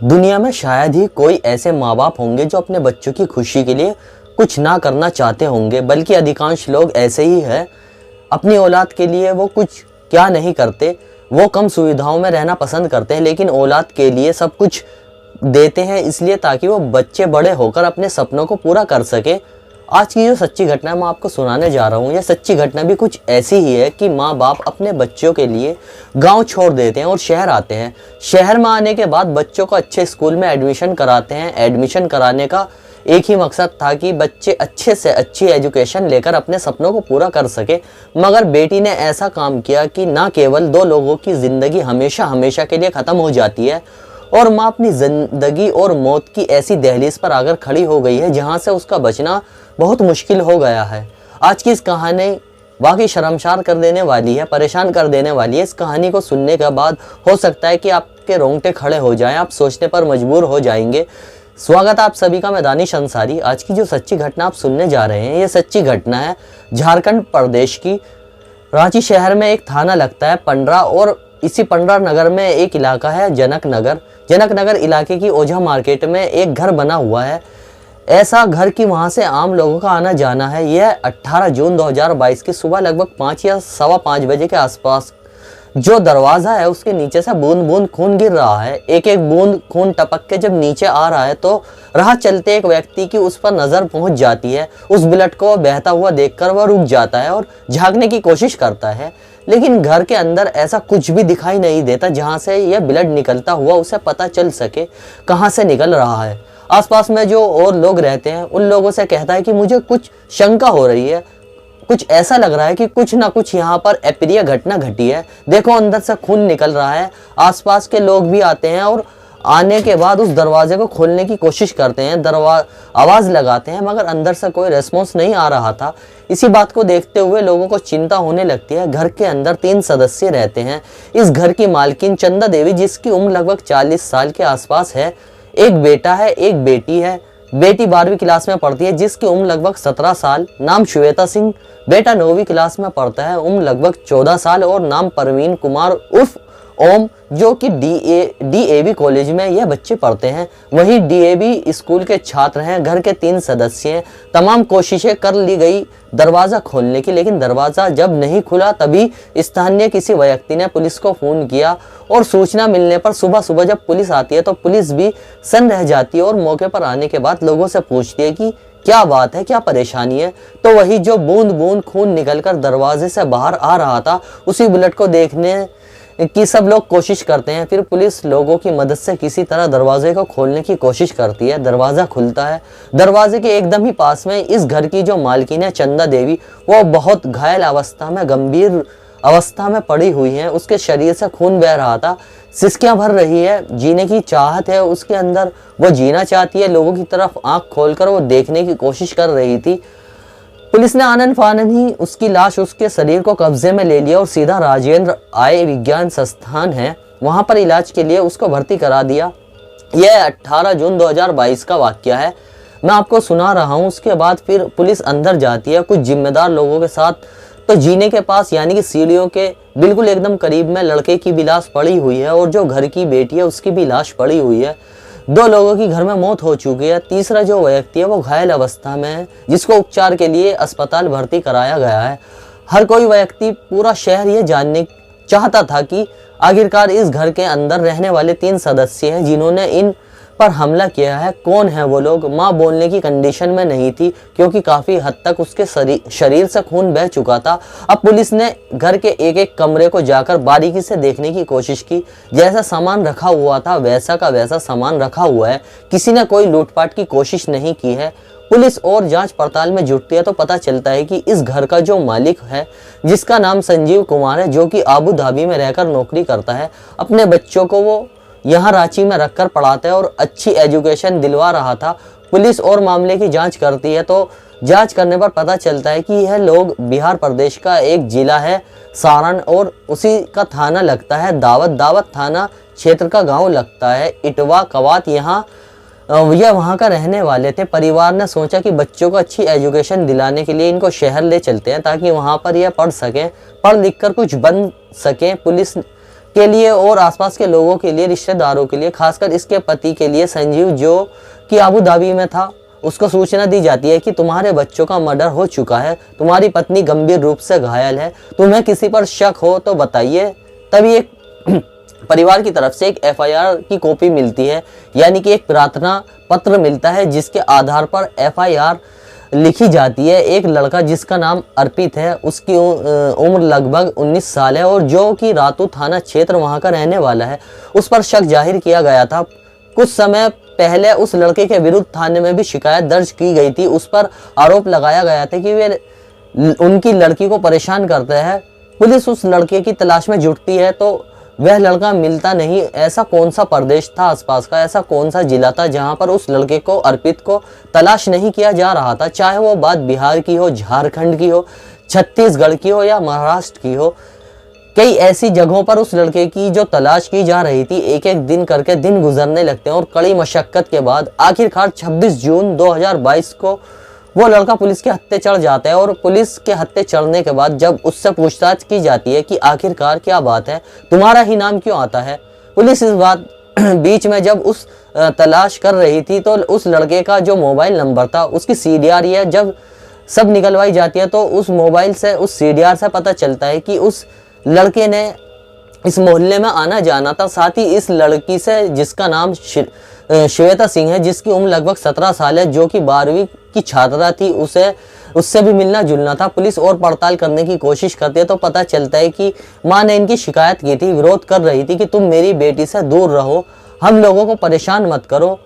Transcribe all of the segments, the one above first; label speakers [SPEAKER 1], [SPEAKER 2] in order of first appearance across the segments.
[SPEAKER 1] दुनिया में शायद ही कोई ऐसे माँ बाप होंगे जो अपने बच्चों की खुशी के लिए कुछ ना करना चाहते होंगे, बल्कि अधिकांश लोग ऐसे ही हैं। अपनी औलाद के लिए वो कुछ क्या नहीं करते, वो कम सुविधाओं में रहना पसंद करते हैं, लेकिन औलाद के लिए सब कुछ देते हैं, इसलिए ताकि वो बच्चे बड़े होकर अपने सपनों को पूरा कर सके। आज की जो सच्ची घटना मैं आपको सुनाने जा रहा हूँ, यह सच्ची घटना भी कुछ ऐसी ही है कि माँ बाप अपने बच्चों के लिए गांव छोड़ देते हैं और शहर आते हैं। शहर में आने के बाद बच्चों को अच्छे स्कूल में एडमिशन कराते हैं। एडमिशन कराने का एक ही मकसद था कि बच्चे अच्छे से अच्छी एजुकेशन लेकर अपने सपनों को पूरा कर सके। मगर बेटी ने ऐसा काम किया कि ना केवल दो लोगों की ज़िंदगी हमेशा हमेशा के लिए ख़त्म हो जाती है, और माँ अपनी ज़िंदगी और मौत की ऐसी दहलीज पर आकर खड़ी हो गई है जहाँ से उसका बचना बहुत मुश्किल हो गया है। आज की इस कहानी वाकई शर्मसार कर देने वाली है, परेशान कर देने वाली है। इस कहानी को सुनने के बाद हो सकता है कि आपके रोंगटे खड़े हो जाएं, आप सोचने पर मजबूर हो जाएंगे। स्वागत है आप सभी का, मैं दानिश अंसारी। आज की जो सच्ची घटना आप सुनने जा रहे हैं, ये सच्ची घटना है झारखंड प्रदेश की। रांची शहर में एक थाना लगता है पंडरा, और इसी पंडरा नगर में एक इलाका है जनक नगर। जनक नगर इलाके की ओझा मार्केट में एक घर बना हुआ है। ऐसा घर कि वहां से आम लोगों का आना जाना है। यह 18 जून 2022 की सुबह लगभग 5 या सवा 5 बजे के आसपास जो दरवाज़ा है उसके नीचे से बूंद बूंद खून गिर रहा है। एक एक बूंद खून टपक के जब नीचे आ रहा है तो राह चलते एक व्यक्ति की उस पर नज़र पहुंच जाती है। उस ब्लड को बहता हुआ देखकर वह रुक जाता है और झांकने की कोशिश करता है, लेकिन घर के अंदर ऐसा कुछ भी दिखाई नहीं देता जहां से यह ब्लड निकलता हुआ उसे पता चल सके कहां से निकल रहा है। आसपास में जो और लोग रहते हैं उन लोगों से कहता है कि मुझे कुछ शंका हो रही है, कुछ ऐसा लग रहा है कि कुछ ना कुछ यहाँ पर अप्रिय घटना घटी है। देखो अंदर से खून निकल रहा है। आसपास के लोग भी आते हैं और आने के बाद उस दरवाजे को खोलने की कोशिश करते हैं, आवाज़ लगाते हैं, मगर अंदर से कोई रेस्पॉन्स नहीं आ रहा था। इसी बात को देखते हुए लोगों को चिंता होने लगती है। घर के अंदर 3 सदस्य रहते हैं। इस घर की मालकिन चंदा देवी, जिसकी उम्र लगभग 40 साल के आसपास है। एक बेटा है, एक बेटी है। बेटी 12वीं क्लास में पढ़ती है, जिसकी उम्र लगभग 17 साल। नाम श्वेता सिंह। बेटा 9वीं क्लास में पढ़ता है, उम्र लगभग 14 साल, और नाम परवीन कुमार उर्फ ओम, जो कि डीएवी कॉलेज में यह बच्चे पढ़ते हैं। वही डीएवी स्कूल के छात्र हैं। घर के 3 सदस्य हैं। तमाम कोशिशें कर ली गई दरवाज़ा खोलने की, लेकिन दरवाज़ा जब नहीं खुला तभी स्थानीय किसी व्यक्ति ने पुलिस को फ़ोन किया, और सूचना मिलने पर सुबह सुबह जब पुलिस आती है तो पुलिस भी सन्न रह जाती है और मौके पर आने के बाद लोगों से पूछती है कि क्या बात है, क्या परेशानी है। तो वही जो बूंद बूंद खून निकलकर दरवाजे से बाहर आ रहा था, उसी बुलेट को देखने की सब लोग कोशिश करते हैं। फिर पुलिस लोगों की मदद से किसी तरह दरवाजे को खोलने की कोशिश करती है। दरवाज़ा खुलता है। दरवाजे के एकदम ही पास में इस घर की जो मालकिन है चंदा देवी, वो बहुत घायल अवस्था में, गंभीर अवस्था में पड़ी हुई है। उसके शरीर से खून बह रहा था, सिसकियां भर रही है, जीने की चाहत है उसके अंदर, वो जीना चाहती है। लोगों की तरफ आंख खोलकर वो देखने की कोशिश कर रही थी। पुलिस ने आनन फानन ही उसकी लाश, उसके शरीर को कब्जे में ले लिया और सीधा राजेंद्र आय विज्ञान संस्थान है वहां पर इलाज के लिए उसको भर्ती करा दिया। यह 18 जून 2022 का वाकया है, मैं आपको सुना रहा हूं। उसके बाद फिर पुलिस अंदर जाती है कुछ जिम्मेदार लोगों के साथ। तो जीने के पास यानी कि सीढ़ियों के बिल्कुल एकदम करीब में लड़के की भी लाश पड़ी हुई है, और जो घर की बेटी है उसकी भी लाश पड़ी हुई है। 2 लोगों की घर में मौत हो चुकी है। तीसरा जो व्यक्ति है वो घायल अवस्था में है, जिसको उपचार के लिए अस्पताल भर्ती कराया गया है। हर कोई व्यक्ति, पूरा शहर ये जानने चाहता था कि आखिरकार इस घर के अंदर रहने वाले 3 सदस्य हैं जिन्होंने इन पर हमला किया है, कौन है वो लोग। माँ बोलने की कंडीशन में नहीं थी क्योंकि काफ़ी हद तक उसके शरीर से खून बह चुका था। अब पुलिस ने घर के एक एक कमरे को जाकर बारीकी से देखने की कोशिश की। जैसा सामान रखा हुआ था वैसा का वैसा सामान रखा हुआ है। किसी ने कोई लूटपाट की कोशिश नहीं की है। पुलिस और जांच पड़ताल में जुटती है तो पता चलता है कि इस घर का जो मालिक है, जिसका नाम संजीव कुमार है, जो कि आबू धाबी में रहकर नौकरी करता है, अपने बच्चों को वो यहाँ रांची में रखकर पढ़ाता है और अच्छी एजुकेशन दिलवा रहा था। पुलिस और मामले की जांच करती है तो जांच करने पर पता चलता है कि यह लोग बिहार प्रदेश का एक जिला है सारण, और उसी का थाना लगता है दावत थाना क्षेत्र का गांव लगता है इटवा कवात। यहाँ यह वहाँ का रहने वाले थे। परिवार ने सोचा कि बच्चों को अच्छी एजुकेशन दिलाने के लिए इनको शहर ले चलते हैं ताकि वहाँ पर यह पढ़ सकें, पढ़ लिख कर कुछ बन सकें। पुलिस के लिए और आसपास के लोगों के लिए, रिश्तेदारों के लिए, खासकर इसके पति के लिए संजीव, जो कि अबू धाबी में था, उसको सूचना दी जाती है कि तुम्हारे बच्चों का मर्डर हो चुका है, तुम्हारी पत्नी गंभीर रूप से घायल है, तुम्हें किसी पर शक हो तो बताइए। तभी एक परिवार की तरफ से एक एफआईआर की कॉपी मिलती है, यानी कि एक प्रार्थना पत्र मिलता है जिसके आधार पर एफआईआर लिखी जाती है। एक लड़का जिसका नाम अर्पित है, उसकी उम्र लगभग 19 साल है और जो कि रातू थाना क्षेत्र वहां का रहने वाला है, उस पर शक जाहिर किया गया था। कुछ समय पहले उस लड़के के विरुद्ध थाने में भी शिकायत दर्ज की गई थी। उस पर आरोप लगाया गया था कि वे उनकी लड़की को परेशान करते हैं। पुलिस उस लड़के की तलाश में जुटती है तो वह लड़का मिलता नहीं। ऐसा कौन सा प्रदेश था आसपास का, ऐसा कौन सा जिला था जहां पर उस लड़के को, अर्पित को तलाश नहीं किया जा रहा था, चाहे वो बात बिहार की हो, झारखंड की हो, छत्तीसगढ़ की हो या महाराष्ट्र की हो। कई ऐसी जगहों पर उस लड़के की जो तलाश की जा रही थी, एक एक दिन करके दिन गुजरने लगते हैं और कड़ी मशक्कत के बाद आखिरकार 26 जून 2022 को वो लड़का पुलिस के हत्थे चढ़ जाता है। और पुलिस के हत्थे चढ़ने के बाद जब उससे पूछताछ की जाती है कि आखिरकार क्या बात है, तुम्हारा ही नाम क्यों आता है, पुलिस इस बात बीच में जब उस तलाश कर रही थी तो उस लड़के का जो मोबाइल नंबर था, उसकी सीडीआर या जब सब निकलवाई जाती है तो उस मोबाइल से, उस सीडीआर से पता चलता है कि उस लड़के ने इस मोहल्ले में आना जाना था। साथ ही इस लड़की से, जिसका नाम श्वेता सिंह है, जिसकी उम्र लगभग 17 साल है, जो कि 12वीं की छात्रा थी, उससे भी मिलना जुलना था। पुलिस और पड़ताल करने की कोशिश करती है तो पता चलता है कि मां ने इनकी शिकायत की थी, विरोध कर रही थी कि तुम मेरी बेटी से दूर रहो, हम लोगों को परेशान मत करो,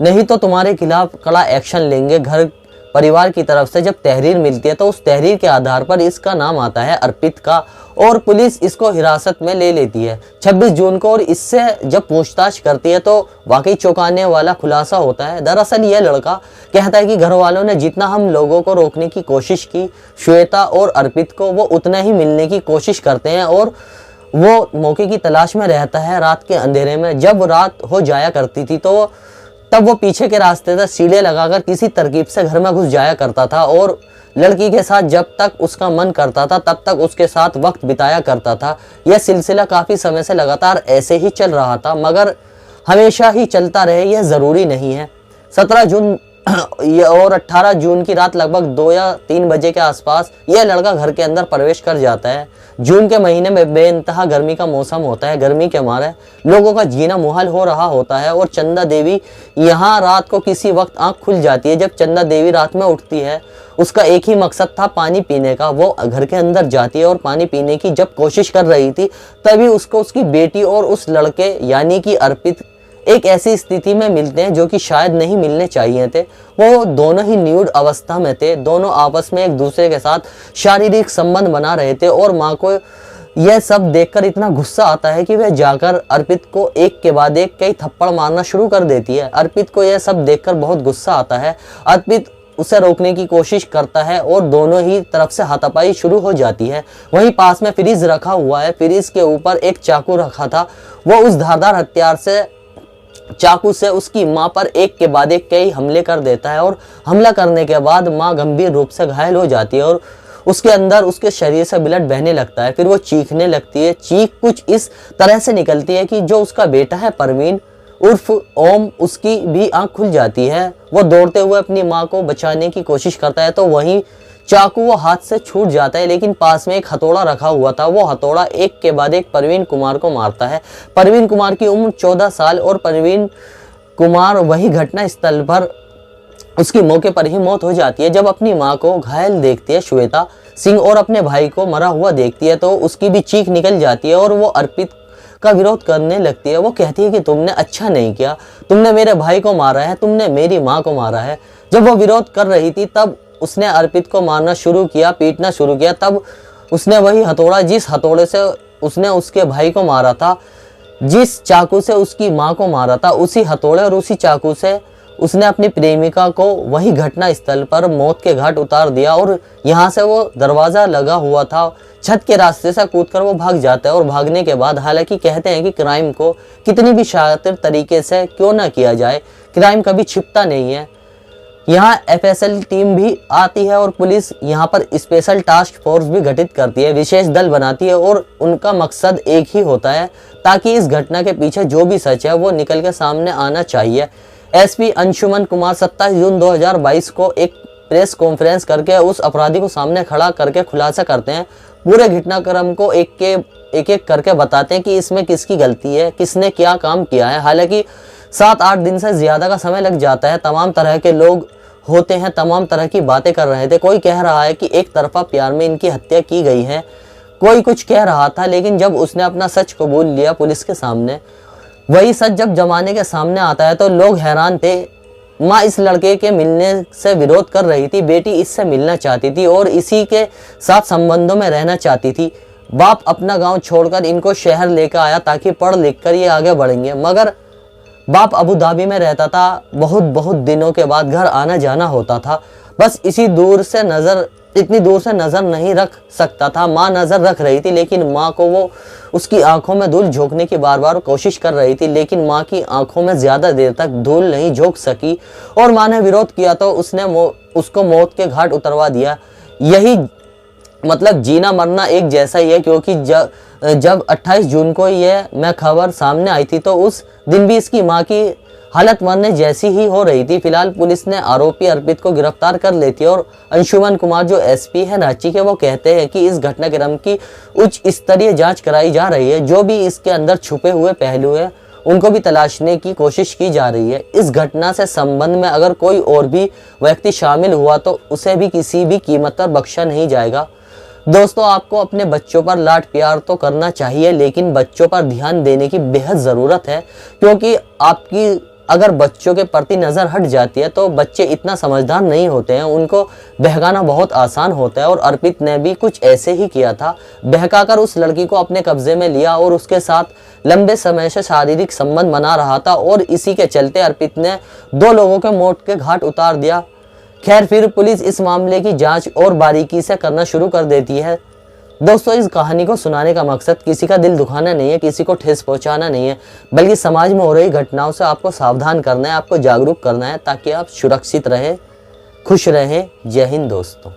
[SPEAKER 1] नहीं तो तुम्हारे खिलाफ कड़ा एक्शन लेंगे। घर परिवार की तरफ से जब तहरीर मिलती है तो उस तहरीर के आधार पर इसका नाम आता है अर्पित का और पुलिस इसको हिरासत में ले लेती है 26 जून को। और इससे जब पूछताछ करती है तो वाकई चौंकाने वाला खुलासा होता है। दरअसल यह लड़का कहता है कि घर वालों ने जितना हम लोगों को रोकने की कोशिश की श्वेता और अर्पित को, वो उतना ही मिलने की कोशिश करते हैं और वो मौके की तलाश में रहता है रात के अंधेरे में। जब रात हो जाया करती थी तो तब वो पीछे के रास्ते से सीढ़े लगाकर किसी तरकीब से घर में घुस जाया करता था और लड़की के साथ जब तक उसका मन करता था तब तक उसके साथ वक्त बिताया करता था। यह सिलसिला काफ़ी समय से लगातार ऐसे ही चल रहा था, मगर हमेशा ही चलता रहे यह ज़रूरी नहीं है। 17 जून और 18 जून की रात लगभग 2 या 3 बजे के आसपास यह लड़का घर के अंदर प्रवेश कर जाता है। जून के महीने में बेइंतहा गर्मी का मौसम होता है। गर्मी के मारे लोगों का जीना मुहाल हो रहा होता है और चंदा देवी यहाँ रात को किसी वक्त आंख खुल जाती है। जब चंदा देवी रात में उठती है, उसका एक ही मकसद था पानी पीने का। वो घर के अंदर जाती है और पानी पीने की जब कोशिश कर रही थी तभी उसको उसकी बेटी और उस लड़के यानी कि अर्पित एक ऐसी स्थिति में मिलते हैं जो कि शायद नहीं मिलने चाहिए थे। वो दोनों ही न्यूड अवस्था में थे, दोनों आपस में एक दूसरे के साथ शारीरिक संबंध बना रहे थे और माँ को यह सब देखकर इतना गुस्सा आता है कि वह जाकर अर्पित को एक के बाद एक कई थप्पड़ मारना शुरू कर देती है। अर्पित को यह सब देखकर बहुत गुस्सा आता है। अर्पित उसे रोकने की कोशिश करता है और दोनों ही तरफ से हाथापाई शुरू हो जाती है। वहीं पास में फ्रिज रखा हुआ है, फ्रिज के ऊपर एक चाकू रखा था। वो उस धारदार हथियार से, चाकू से उसकी मां पर एक के बाद एक कई हमले कर देता है और हमला करने के बाद मां गंभीर रूप से घायल हो जाती है और उसके अंदर उसके शरीर से ब्लड बहने लगता है। फिर वो चीखने लगती है। चीख कुछ इस तरह से निकलती है कि जो उसका बेटा है परवीन उर्फ ओम, उसकी भी आंख खुल जाती है। वो दौड़ते हुए अपनी मां को बचाने की कोशिश करता है तो वहीं चाकू वो हाथ से छूट जाता है, लेकिन पास में एक हथौड़ा रखा हुआ था। वो हथौड़ा एक के बाद एक परवीन कुमार को मारता है। परवीन कुमार की उम्र 14 साल और परवीन कुमार वही घटना स्थल पर उसकी मौके पर ही मौत हो जाती है। जब अपनी मां को घायल देखती है श्वेता सिंह और अपने भाई को मरा हुआ देखती है तो उसकी भी चीख निकल जाती है और वो अर्पित का विरोध करने लगती है। वो कहती है कि तुमने अच्छा नहीं किया, तुमने मेरे भाई को मारा है, तुमने मेरी माँ को मारा है। जब वो विरोध कर रही थी तब उसने अर्पित को मारना शुरू किया, पीटना शुरू किया। तब उसने वही हथौड़ा, जिस हथौड़े से उसने उसके भाई को मारा था, जिस चाकू से उसकी माँ को मारा था, उसी हथौड़े और उसी चाकू से उसने अपनी प्रेमिका को वही घटना स्थल पर मौत के घाट उतार दिया। और यहाँ से वो दरवाज़ा लगा हुआ था, छत के रास्ते से कूदकर वो भाग जाता है। और भागने के बाद, हालांकि कहते हैं कि क्राइम को कितनी भी शातिर तरीके से क्यों ना किया जाए, क्राइम कभी छिपता नहीं है। यहाँ FSL टीम भी आती है और पुलिस यहाँ पर स्पेशल टास्क फोर्स भी गठित करती है, विशेष दल बनाती है और उनका मकसद एक ही होता है ताकि इस घटना के पीछे जो भी सच है वो निकल के सामने आना चाहिए। SP अंशुमन कुमार 27 जून 2022 को एक प्रेस कॉन्फ्रेंस करके उस अपराधी को सामने खड़ा करके खुलासा करते हैं, पूरे घटनाक्रम को एक एक करके बताते हैं कि इसमें किसकी गलती है, किसने क्या काम किया है। हालांकि 7-8 दिन से ज़्यादा का समय लग जाता है, तमाम तरह के लोग होते हैं, तमाम तरह की बातें कर रहे थे। कोई कह रहा है कि एक तरफा प्यार में इनकी हत्या की गई है, कोई कुछ कह रहा था, लेकिन जब उसने अपना सच कबूल लिया पुलिस के सामने, वही सच जब जमाने के सामने आता है तो लोग हैरान थे। माँ इस लड़के के मिलने से विरोध कर रही थी, बेटी इससे मिलना चाहती थी और इसी के साथ संबंधों में रहना चाहती थी। बाप अपना गांव छोड़कर इनको शहर लेकर आया ताकि पढ़ लिख कर ये आगे बढ़ेंगे, मगर बाप अबू धाबी में रहता था, बहुत दिनों के बाद घर आना जाना होता था। बस इतनी दूर से नज़र नहीं रख सकता था। माँ नज़र रख रही थी, लेकिन माँ को वो उसकी आंखों में धूल झोंकने की बार कोशिश कर रही थी, लेकिन माँ की आंखों में ज़्यादा देर तक धूल नहीं झोंक सकी और माँ ने विरोध किया तो उसने उसको मौत के घाट उतरवा दिया। यही मतलब जीना मरना एक जैसा ही है, क्योंकि जब 28 जून को मैं खबर सामने आई थी तो उस दिन भी इसकी माँ की हालत मरने जैसी ही हो रही थी। फिलहाल पुलिस ने आरोपी अर्पित को गिरफ्तार कर लेती है और अंशुमन कुमार जो SP है रांची के, वो कहते हैं कि इस घटनाक्रम की उच्च स्तरीय जांच कराई जा रही है। जो भी इसके अंदर छुपे हुए पहलू है उनको भी तलाशने की कोशिश की जा रही है। इस घटना से संबंध में अगर कोई और भी व्यक्ति शामिल हुआ तो उसे भी किसी भी कीमत पर बख्शा नहीं जाएगा। दोस्तों, आपको अपने बच्चों पर लाड प्यार तो करना चाहिए, लेकिन बच्चों पर ध्यान देने की बेहद ज़रूरत है, क्योंकि आपकी अगर बच्चों के प्रति नज़र हट जाती है तो बच्चे इतना समझदार नहीं होते हैं, उनको बहकाना बहुत आसान होता है। और अर्पित ने भी कुछ ऐसे ही किया था, बहकाकर उस लड़की को अपने कब्जे में लिया और उसके साथ लंबे समय से शारीरिक संबंध बना रहा था और इसी के चलते अर्पित ने 2 लोगों के मौत के घाट उतार दिया। खैर, फिर पुलिस इस मामले की जांच और बारीकी से करना शुरू कर देती है। दोस्तों, इस कहानी को सुनाने का मकसद किसी का दिल दुखाना नहीं है, किसी को ठेस पहुंचाना नहीं है, बल्कि समाज में हो रही घटनाओं से आपको सावधान करना है, आपको जागरूक करना है, ताकि आप सुरक्षित रहें, खुश रहें। जय हिंद दोस्तों।